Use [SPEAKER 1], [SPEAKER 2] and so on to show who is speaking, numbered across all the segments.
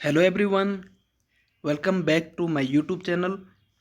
[SPEAKER 1] Hello everyone, welcome back to my YouTube channel.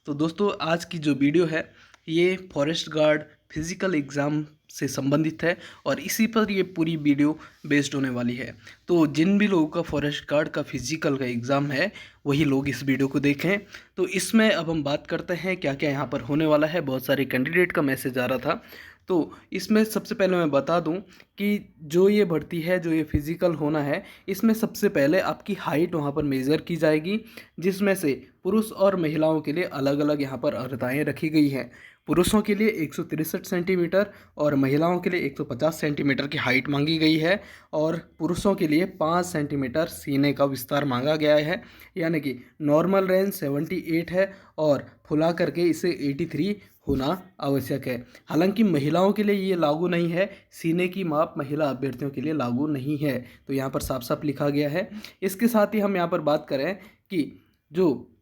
[SPEAKER 1] तो दोस्तों, आज की जो वीडियो है ये फॉरेस्ट गार्ड फिज़िकल एग्ज़ाम से संबंधित है और इसी पर ये पूरी वीडियो बेस्ड होने वाली है। तो जिन भी लोगों का फॉरेस्ट गार्ड का फिज़िकल का एग्ज़ाम है वही लोग इस वीडियो को देखें। तो इसमें अब हम बात करते हैं क्या क्या यहाँ पर होने वाला है। बहुत सारे कैंडिडेट का मैसेज आ रहा था, तो इसमें सबसे पहले मैं बता दूं कि जो ये भर्ती है, जो ये फिज़िकल होना है, इसमें सबसे पहले आपकी हाइट वहाँ पर मेज़र की जाएगी, जिसमें से पुरुष और महिलाओं के लिए अलग अलग यहाँ पर अर्हताएँ रखी गई हैं। पुरुषों के लिए 163 सेंटीमीटर और महिलाओं के लिए 150 सेंटीमीटर की हाइट मांगी गई है और पुरुषों के लिए 5 सेंटीमीटर सीने का विस्तार मांगा गया है, यानी कि नॉर्मल रेंज 78 है और फुला करके इसे 83 होना आवश्यक है। हालांकि महिलाओं के लिए ये लागू नहीं है, सीने की माप महिला अभ्यर्थियों के लिए लागू नहीं है, तो यहाँ पर साफ साफ लिखा गया है। इसके साथ ही हम यहाँ पर बात करें कि जो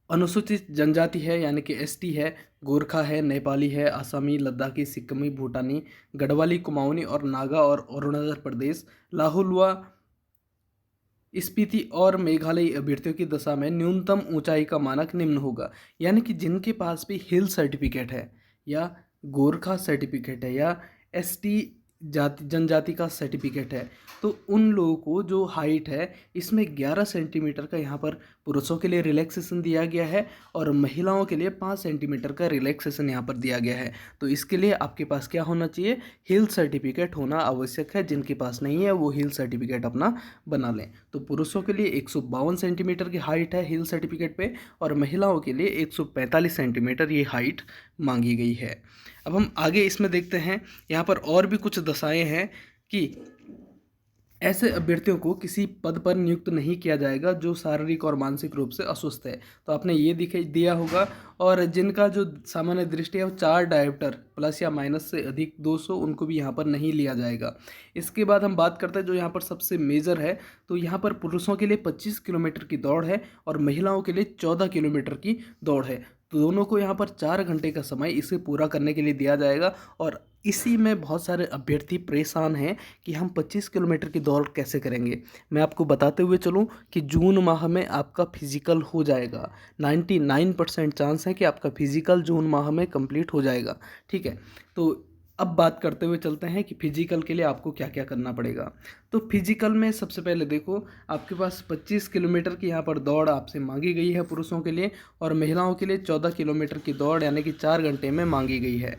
[SPEAKER 1] अनुसूचित जनजाति है यानी कि एसटी है, गोरखा है, नेपाली है, आसामी, लद्दाखी, सिक्किमी, भूटानी, गढ़वाली, कुमाऊनी और नागा और अरुणाचल प्रदेश, लाहुलुआ, स्पीति और मेघालय अभ्यर्थियों की दशा में न्यूनतम ऊंचाई का मानक निम्न होगा। यानी कि जिनके पास भी हिल सर्टिफिकेट है या गोरखा सर्टिफिकेट है या एसटी जाति जनजाति का सर्टिफिकेट है, तो उन लोगों को जो हाइट है इसमें 11 सेंटीमीटर का यहाँ पर पुरुषों के लिए रिलैक्सेशन दिया गया है और महिलाओं के लिए 5 सेंटीमीटर का रिलैक्सेशन यहाँ पर दिया गया है। तो इसके लिए आपके पास क्या होना चाहिए? हिल सर्टिफिकेट होना आवश्यक है। जिनके पास नहीं है वो हिल सर्टिफिकेट अपना बना लें। तो पुरुषों के लिए 152 सेंटीमीटर की हाइट है हिल सर्टिफिकेट पे और महिलाओं के लिए 145 सेंटीमीटर ये हाइट मांगी गई है। अब हम आगे इसमें देखते हैं, यहाँ पर और भी कुछ दशाएं हैं कि ऐसे अभ्यर्थियों को किसी पद पर नियुक्त नहीं किया जाएगा जो शारीरिक और मानसिक रूप से अस्वस्थ है। तो आपने ये दिखाई दिया होगा। और जिनका जो सामान्य दृष्टि है वो 4 डायोप्टर प्लस या माइनस से अधिक 200, उनको भी यहाँ पर नहीं लिया जाएगा। इसके बाद हम बात करते हैं जो यहाँ पर सबसे मेजर है, तो यहाँ पर पुरुषों के लिए 25 किलोमीटर की दौड़ है और महिलाओं के लिए 14 किलोमीटर की दौड़ है। तो दोनों को यहाँ पर 4 घंटे का समय इसे पूरा करने के लिए दिया जाएगा और इसी में बहुत सारे अभ्यर्थी परेशान हैं कि हम 25 किलोमीटर की दौड़ कैसे करेंगे। मैं आपको बताते हुए चलूं कि जून माह में आपका फिजिकल हो जाएगा। 99% चांस है कि आपका फिजिकल जून माह में कंप्लीट हो जाएगा। ठीक है, तो अब बात करते हुए चलते हैं कि फिजिकल के लिए आपको क्या क्या करना पड़ेगा। तो फिजिकल में सबसे पहले देखो, आपके पास 25 किलोमीटर की यहाँ पर दौड़ आपसे मांगी गई है पुरुषों के लिए और महिलाओं के लिए 14 किलोमीटर की दौड़ यानी कि 4 घंटे में मांगी गई है।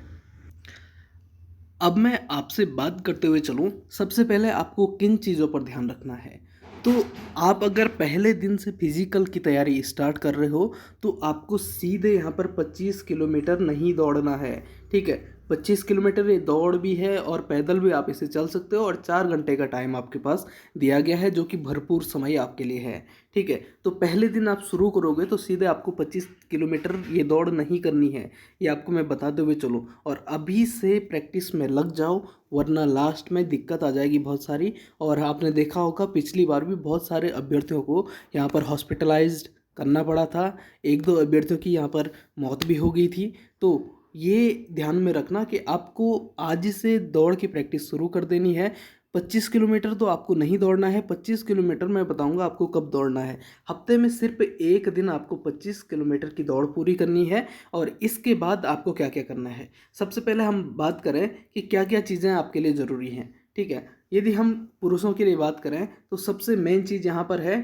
[SPEAKER 1] अब मैं आपसे बात करते हुए चलूं, सबसे पहले आपको किन चीज़ों पर ध्यान रखना है। तो आप अगर पहले दिन से फिजिकल की तैयारी स्टार्ट कर रहे हो तो आपको सीधे यहाँ पर 25 किलोमीटर नहीं दौड़ना है। ठीक है, 25 किलोमीटर ये दौड़ भी है और पैदल भी आप इसे चल सकते हो और 4 घंटे का टाइम आपके पास दिया गया है जो कि भरपूर समय आपके लिए है। ठीक है, तो पहले दिन आप शुरू करोगे तो सीधे आपको 25 किलोमीटर ये दौड़ नहीं करनी है, ये आपको मैं बताते हुए चलूँ। और अभी से प्रैक्टिस में लग जाओ वरना लास्ट में दिक्कत आ जाएगी बहुत सारी। और आपने देखा होगा पिछली बार भी बहुत सारे अभ्यर्थियों को यहाँ पर हॉस्पिटलाइज्ड करना पड़ा था, 1-2 अभ्यर्थियों की यहाँ पर मौत भी हो गई थी। तो ये ध्यान में रखना कि आपको आज से दौड़ की प्रैक्टिस शुरू कर देनी है। 25 किलोमीटर तो आपको नहीं दौड़ना है, 25 किलोमीटर मैं बताऊंगा आपको कब दौड़ना है। हफ्ते में सिर्फ एक दिन आपको 25 किलोमीटर की दौड़ पूरी करनी है। और इसके बाद आपको क्या क्या करना है, सबसे पहले हम बात करें कि क्या क्या चीज़ें आपके लिए ज़रूरी हैं। ठीक है, यदि हम पुरुषों के लिए बात करें तो सबसे मेन चीज़ यहाँ पर है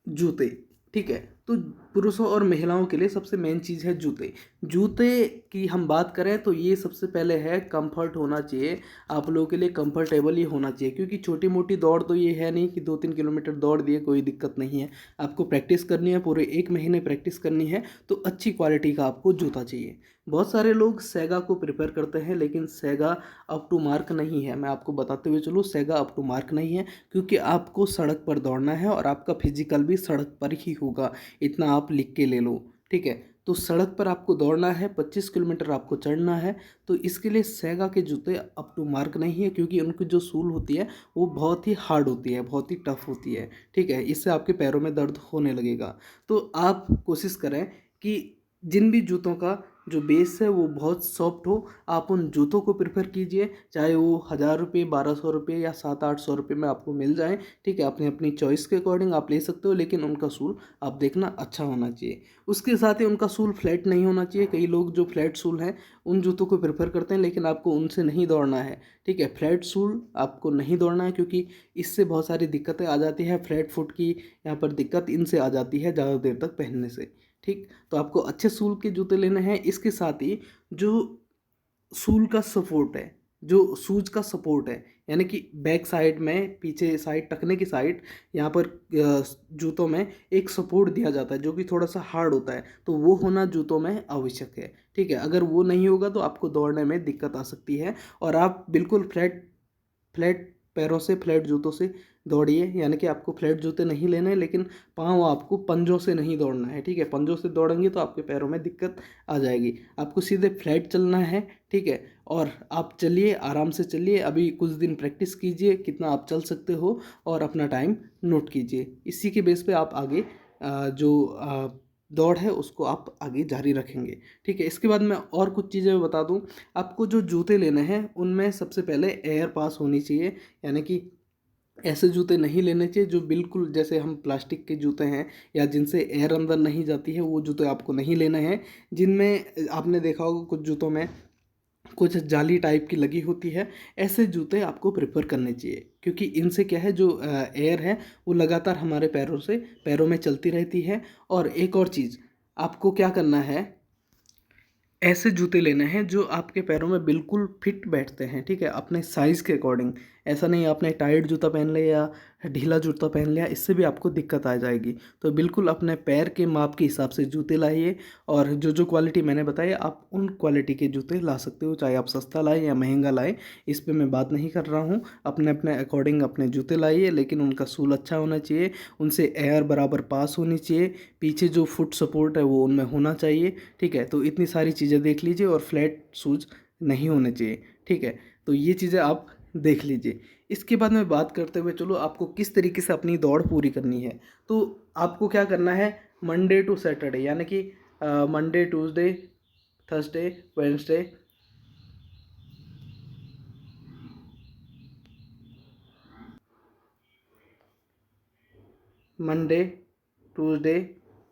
[SPEAKER 1] जूते। ठीक है, तो पुरुषों और महिलाओं के लिए सबसे मेन चीज़ है जूते। जूते की हम बात करें तो ये सबसे पहले है कंफर्ट होना चाहिए, आप लोगों के लिए कंफर्टेबल ही होना चाहिए। क्योंकि छोटी मोटी दौड़ तो ये है नहीं कि 2-3 किलोमीटर दौड़ दिए, कोई दिक्कत नहीं है। आपको प्रैक्टिस करनी है, पूरे 1 महीने प्रैक्टिस करनी है, तो अच्छी क्वालिटी का आपको जूता चाहिए। बहुत सारे लोग सेगा को प्रेफर करते हैं लेकिन सेगा अप टू मार्क नहीं है। मैं आपको बताते हुए चलूँ, सेगा अप टू मार्क नहीं है क्योंकि आपको सड़क पर दौड़ना है और आपका फिजिकल भी सड़क पर ही होगा, इतना आप लिख के ले लो। ठीक है, तो सड़क पर आपको दौड़ना है, 25 किलोमीटर आपको चढ़ना है, तो इसके लिए सेगा के जूते अप टू मार्क नहीं है क्योंकि उनकी जो सूल होती है वो बहुत ही हार्ड होती है, बहुत ही टफ होती है। ठीक है, इससे आपके पैरों में दर्द होने लगेगा। तो आप कोशिश करें कि जिन भी जूतों का जो बेस है वो बहुत सॉफ्ट हो, आप उन जूतों को प्रेफर कीजिए, चाहे वो 1000 रुपये, 1200 रुपये या 700-800 रुपये में आपको मिल जाए। ठीक है, अपनी अपनी चॉइस के अकॉर्डिंग आप ले सकते हो, लेकिन उनका सूल आप देखना अच्छा होना चाहिए। उसके साथ ही उनका सूल फ्लैट नहीं होना चाहिए। कई लोग जो फ्लैट सूल हैं उन जूतों को प्रेफर करते हैं, लेकिन आपको उनसे नहीं दौड़ना है। ठीक है, फ्लैट सूल आपको नहीं दौड़ना है, क्योंकि इससे बहुत सारी दिक्कतें आ जाती है। फ्लैट फुट की यहाँ पर दिक्कत इनसे आ जाती है ज़्यादा देर तक पहनने से। ठीक, तो आपको अच्छे सूल के जूते लेने हैं। इसके साथ ही जो सूल का सपोर्ट है, जो शूज का सपोर्ट है, यानी कि बैक साइड में, पीछे साइड, टखने की साइड, यहाँ पर जूतों में एक सपोर्ट दिया जाता है जो कि थोड़ा सा हार्ड होता है, तो वो होना जूतों में आवश्यक है। ठीक है, अगर वो नहीं होगा तो आपको दौड़ने में दिक्कत आ सकती है, और आप बिल्कुल फ्लैट फ्लैट पैरों से, फ्लैट जूतों से दौड़िए। यानी कि आपको फ्लैट जूते नहीं लेने हैं, लेकिन पाँव आपको पंजों से नहीं दौड़ना है। ठीक है, पंजों से दौड़ेंगे तो आपके पैरों में दिक्कत आ जाएगी। आपको सीधे फ्लैट चलना है। ठीक है, और आप चलिए, आराम से चलिए। अभी कुछ दिन प्रैक्टिस कीजिए कितना आप चल सकते हो, और अपना टाइम नोट कीजिए। इसी के बेस पे आप आगे दौड़ है उसको आप आगे जारी रखेंगे। ठीक है, इसके बाद मैं और कुछ चीज़ें बता दूं। आपको जो जूते लेने हैं उनमें सबसे पहले एयर पास होनी चाहिए, यानी कि ऐसे जूते नहीं लेने चाहिए जो बिल्कुल, जैसे हम प्लास्टिक के जूते हैं या जिनसे एयर अंदर नहीं जाती है, वो जूते आपको नहीं लेने हैं। जिनमें आपने देखा होगा कुछ जूतों में कुछ जाली टाइप की लगी होती है, ऐसे जूते आपको प्रेफर करने चाहिए, क्योंकि इनसे क्या है, जो एयर है वो लगातार हमारे पैरों में चलती रहती है। और एक और चीज़, आपको क्या करना है, ऐसे जूते लेने हैं जो आपके पैरों में बिल्कुल फिट बैठते हैं। ठीक है, अपने साइज़ के अकॉर्डिंग। ऐसा नहीं आपने टाइट जूता पहन लिया या ढीला जूता पहन लिया, इससे भी आपको दिक्कत आ जाएगी। तो बिल्कुल अपने पैर के माप के हिसाब से जूते लाइए, और जो जो क्वालिटी मैंने बताई आप उन क्वालिटी के जूते ला सकते हो, चाहे आप सस्ता लाएँ या महंगा लाएँ, इस पर मैं बात नहीं कर रहा हूँ। अपने अपने अकॉर्डिंग अपने जूते लाइए, लेकिन उनका सूल अच्छा होना चाहिए, उनसे एयर बराबर पास होनी चाहिए, पीछे जो फुट सपोर्ट है वो उनमें होना चाहिए। ठीक है, तो इतनी सारी चीज़ें देख लीजिए, और फ्लैट शूज़ नहीं होने चाहिए। ठीक है, तो ये चीज़ें आप देख लीजिए। इसके बाद में बात करते हुए चलो, आपको किस तरीके से अपनी दौड़ पूरी करनी है। तो आपको क्या करना है, मंडे टू सैटरडे, यानी कि Monday, Tuesday, Thursday, Wednesday, Monday, Tuesday,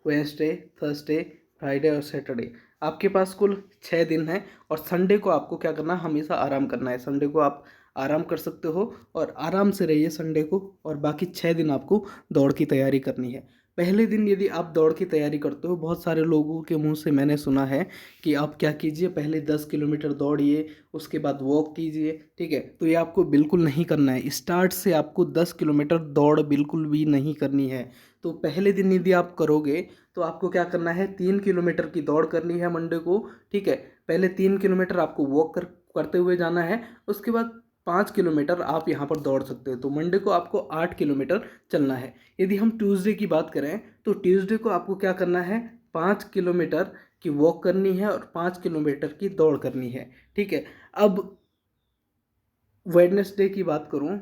[SPEAKER 1] Wednesday, Thursday, Friday और सैटरडे, आपके पास कुल 6 दिन हैं। और संडे को आपको क्या करना है, हमेशा आराम करना है। संडे को आप आराम कर सकते हो, और आराम से रहिए संडे को, और बाकी 6 दिन आपको दौड़ की तैयारी करनी है। पहले दिन यदि आप दौड़ की तैयारी करते हो, बहुत सारे लोगों के मुंह से मैंने सुना है कि आप क्या कीजिए, पहले 10 किलोमीटर दौड़िए, उसके बाद वॉक कीजिए। ठीक है, तो ये आपको बिल्कुल नहीं करना है। स्टार्ट से आपको 10 किलोमीटर दौड़ बिल्कुल भी नहीं करनी है। तो पहले दिन यदि आप करोगे तो आपको क्या करना है, 3 किलोमीटर की दौड़ करनी है मंडे को। ठीक है, पहले 3 किलोमीटर आपको वॉक करते हुए जाना है, उसके बाद 5 किलोमीटर आप यहाँ पर दौड़ सकते हो। तो मंडे को आपको 8 किलोमीटर चलना है। यदि हम ट्यूसडे की बात करें तो ट्यूसडे को आपको क्या करना है, 5 किलोमीटर की वॉक करनी है और 5 किलोमीटर की दौड़ करनी है। ठीक है, अब वेडनेसडे की बात करूँ,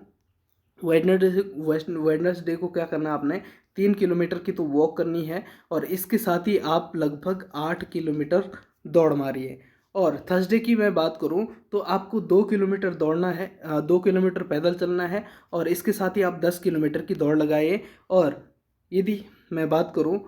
[SPEAKER 1] वेडनेसडे को क्या करना है आपने, 3 किलोमीटर की तो वॉक करनी है, और इसके साथ ही आप लगभग 8 किलोमीटर दौड़ मारिए। और थर्सडे की मैं बात करूं तो आपको 2 किलोमीटर दौड़ना है, 2 किलोमीटर पैदल चलना है, और इसके साथ ही आप 10 किलोमीटर की दौड़ लगाइए। और यदि मैं बात करूं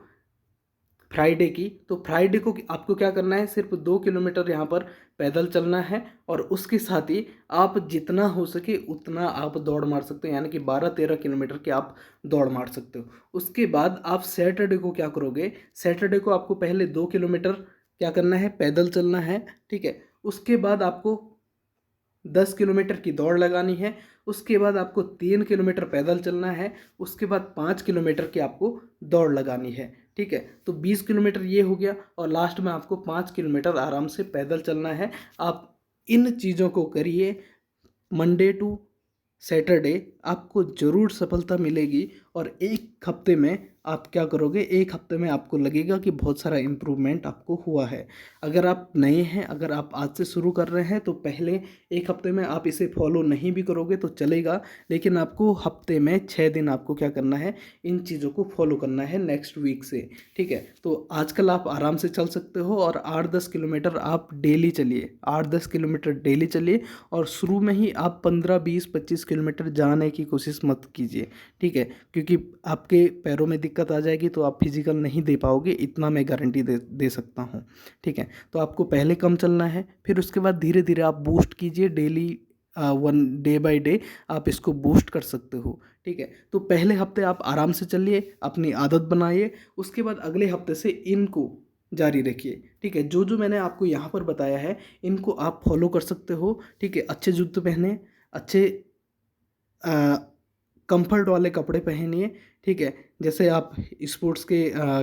[SPEAKER 1] फ्राइडे की, तो फ्राइडे को आपको क्या करना है, सिर्फ 2 किलोमीटर यहाँ पर पैदल चलना है, और उसके साथ ही आप जितना हो सके उतना आप दौड़ मार सकते हो, यानी कि 12-13 किलोमीटर की आप दौड़ मार सकते हो। उसके बाद आप सैटरडे को क्या करोगे, सैटरडे को आपको पहले 2 किलोमीटर क्या करना है, पैदल चलना है। ठीक है, उसके बाद आपको 10 किलोमीटर की दौड़ लगानी है, उसके बाद आपको 3 किलोमीटर पैदल चलना है, उसके बाद 5 किलोमीटर की आपको दौड़ लगानी है। ठीक है, तो 20 किलोमीटर ये हो गया, और लास्ट में आपको 5 किलोमीटर आराम से पैदल चलना है। आप इन चीज़ों को करिए, मंडे टू सैटरडे आपको ज़रूर सफलता मिलेगी, और एक हफ्ते में आप क्या करोगे, एक हफ्ते में आपको लगेगा कि बहुत सारा इम्प्रूवमेंट आपको हुआ है। अगर आप नए हैं, अगर आप आज से शुरू कर रहे हैं तो पहले एक हफ्ते में आप इसे फॉलो नहीं भी करोगे तो चलेगा, लेकिन आपको हफ्ते में 6 दिन आपको क्या करना है, इन चीज़ों को फॉलो करना है नेक्स्ट वीक से। ठीक है, तो आजकल आप आराम से चल सकते हो और 8-10 किलोमीटर आप डेली चलिए, 8-10 किलोमीटर डेली चलिए। और शुरू में ही आप 15-20-25 किलोमीटर जाने की कोशिश मत कीजिए। ठीक है, क्योंकि आपके पैरों में दिक्कत आ जाएगी तो आप फिजिकल नहीं दे पाओगे, इतना मैं गारंटी दे दे सकता हूँ। ठीक है, तो आपको पहले कम चलना है, फिर उसके बाद धीरे धीरे आप बूस्ट कीजिए daily, one day by day आप इसको बूस्ट कर सकते हो। ठीक है, तो पहले हफ्ते आप आराम से चलिए, अपनी आदत बनाइए, उसके बाद अगले हफ्ते से इनको जारी रखिए। ठीक है, जो जो मैंने आपको यहाँ पर बताया है इनको आप फॉलो कर सकते हो। ठीक है, अच्छे जूते पहने, अच्छे कंफर्ट वाले कपड़े पहनिए। ठीक है, जैसे आप स्पोर्ट्स के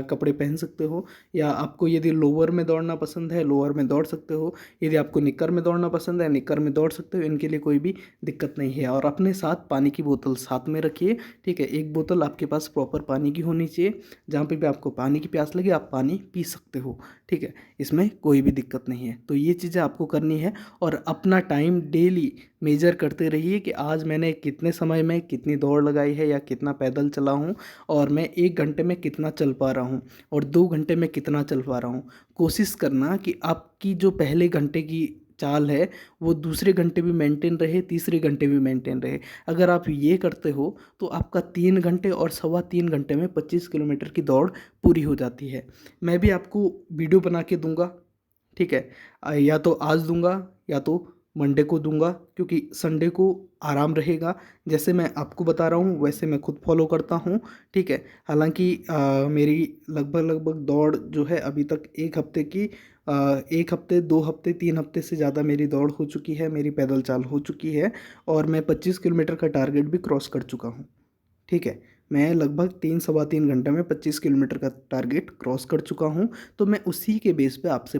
[SPEAKER 1] कपड़े पहन सकते हो, या आपको यदि लोअर में दौड़ना पसंद है लोअर में दौड़ सकते हो, यदि आपको निक्कर में दौड़ना पसंद है निक्कर में दौड़ सकते हो, इनके लिए कोई भी दिक्कत नहीं है। और अपने साथ पानी की बोतल साथ में रखिए। ठीक है, एक बोतल आपके पास प्रॉपर पानी की होनी चाहिए, जहाँ पे भी आपको पानी की प्यास लगे आप पानी पी सकते हो। ठीक है, इसमें कोई भी दिक्कत नहीं है। तो ये चीज़ें आपको करनी है, और अपना टाइम डेली मेजर करते रहिए कि आज मैंने कितने समय में कितनी दौड़ लगाई है या कितना पैदल चला हूँ, और मैं 1 घंटे में कितना चल पा रहा हूँ और 2 घंटे में कितना चल पा रहा हूँ। कोशिश करना कि आपकी जो पहले घंटे की चाल है वो दूसरे घंटे भी मेंटेन रहे, तीसरे घंटे भी मेंटेन रहे। अगर आप ये करते हो तो आपका 3 घंटे और सवा 3 घंटे में 25 किलोमीटर की दौड़ पूरी हो जाती है। मैं भी आपको वीडियो बना के दूंगा। ठीक है, या तो आज दूंगा या तो मंडे को दूंगा, क्योंकि संडे को आराम रहेगा। जैसे मैं आपको बता रहा हूँ वैसे मैं खुद फॉलो करता हूँ। ठीक है, हालांकि मेरी लगभग लगभग दौड़ जो है अभी तक एक हफ्ते की, 1 हफ्ते 2 हफ्ते 3 हफ्ते से ज़्यादा मेरी दौड़ हो चुकी है, मेरी पैदल चाल हो चुकी है, और मैं 25 किलोमीटर का टारगेट भी क्रॉस कर चुका हूँ। ठीक है, मैं लगभग 3 सवा 3 घंटे में 25 किलोमीटर का टारगेट क्रॉस कर चुका हूँ। तो मैं उसी के बेस पे आपको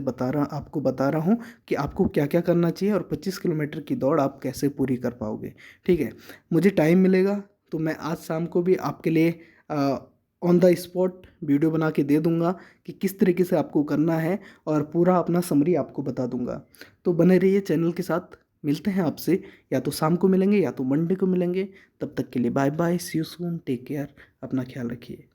[SPEAKER 1] बता रहा हूँ कि आपको क्या क्या करना चाहिए और 25 किलोमीटर की दौड़ आप कैसे पूरी कर पाओगे। ठीक है, मुझे टाइम मिलेगा तो मैं आज शाम को भी आपके लिए ऑन द स्पॉट वीडियो बना के दे दूँगा कि किस तरीके से आपको करना है, और पूरा अपना समरी आपको बता दूँगा। तो बने रहिए चैनल के साथ। मिलते हैं आपसे, या तो शाम को मिलेंगे या तो मंडे को मिलेंगे। तब तक के लिए bye bye, see you soon, take care, अपना ख्याल रखिए।